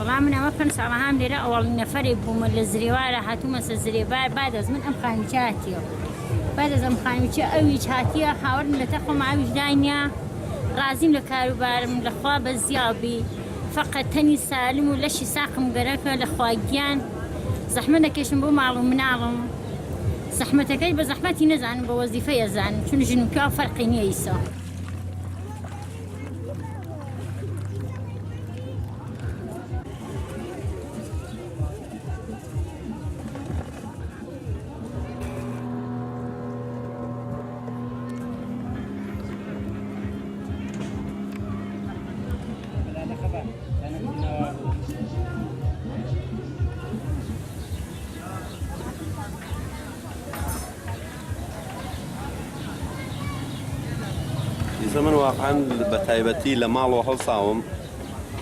والله من أما كان سعرها مليرة أول نفري بوم الزريوارة هاتو مس الزريبار بعد از من أم خانجاتيو بعد از أم خانجاتي أويج هاتيا حاولنا لتقوم مع وجدانيا رازين لكاروبار من الأخوة بالزيابي فقط تاني سالم ولا شي ساقم قرقة لأخواجيان زحمتنا كيش نبو معلوم منعلم زحمتك أي بزحمتي نزعن بوظيفة يزعن شنو جنو كا فرق نيسا زمن واقعا بتایبەتی لە ماڵەوە هەڵساوم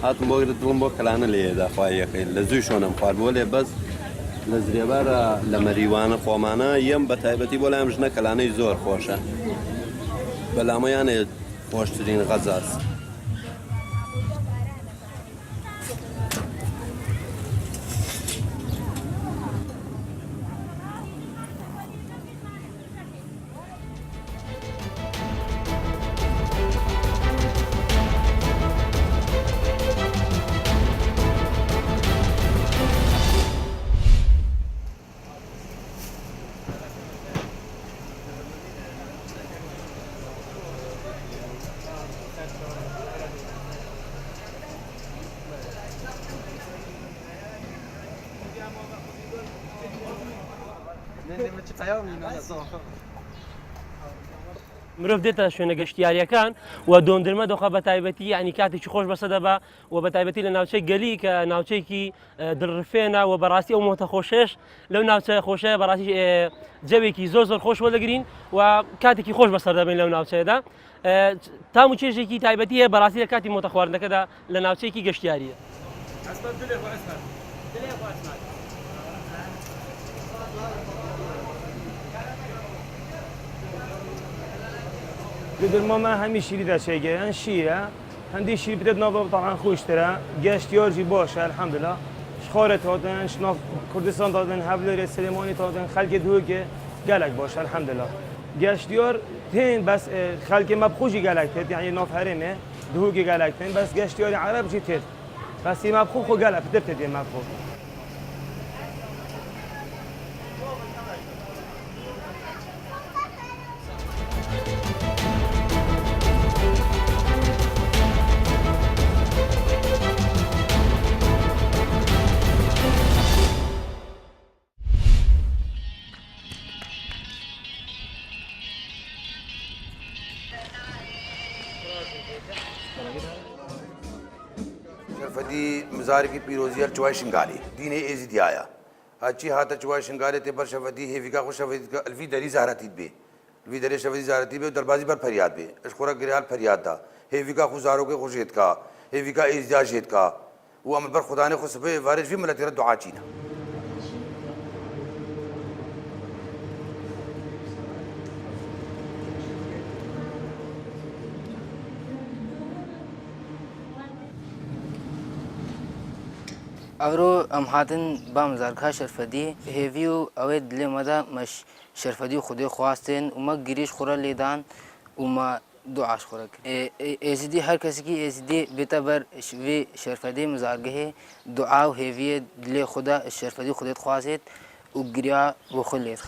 هاتم بۆ دڵم بۆ کەلانە لێدا خوایەکەی لە زووی شۆنم خوارد بۆ لێ بەس لە زرێبارە لە مەریوانە خۆمانە یەم بەتایبەتی بۆ لام ژنە کەلانەی زۆر خۆشە بەلامەیانێ خۆشترین غەزاز. مرۆڤ دێتە شوێنە گەشتیاریەکان و دۆندرمە دۆخە بە تایبەتی یعنی کاتێکی خۆش بەسە دەبا و بە تایبەتی لە ناوچەی گەلی کە ناوچەیەکی دڵڕفێنە و بەڕاستی ئەو مۆتە خۆشێش لەو ناوچە خۆشەیە بەڕاستی جەوێکی زۆر زۆر خۆش وەرەگرین و کاتێکی خۆش بەسەر دەبین لەو ناوچەیەدا تام و چێژێکی تایبەتی هەیە بەڕاستی لە کاتی مۆتە خواردنەکەدا لە ناوچەیەکی گەشتیاریە. قدر ما همي شيري دا شيء جاي شيرة هندي شيء بدنا طبعا خوش ترى جاشت يورجي باشه الحمد لله شخارت هاتن شناف كردستان هاتن حبل سليماني هاتن خلق دوجه جالك باشه الحمد لله جاشت يور تين بس خلق ما بخوجي جالك تين يعني ناف هرمه دوجه جالك تين بس جاشت يور عرب جيت بس ما بخو خو جالك بدبت دي ما بخو شرفدی مزار کی پیروزی چوائے شنگالی دین ایزی آیا اچھی ہاتھ چوائے شنگالے تے پر شفدی ہیویکا خوش شفدی الفی دری زہرتی بے الفی دری شفدی زہرتی بے دربازی پر فریاد بے اشخورا گریال فریاد تھا ہیویکا خوزاروں کے خوشیت کا هيفيكا إزداجيت كا وأمر بر خداني خصبه وارج في ملتير دعاء چينا أورو أم هاتن بام زاركها شرفدي هيفيو أود لماذا مش شرفدي خدي خواستن وما جريش خورا ليدان وما دعاش خورك إزدي هر کسی کی إزدي بتبر في شرفدي مزارجه دعاء هيفي دل خدا الشرفدي خدت خواست وجريا وخليت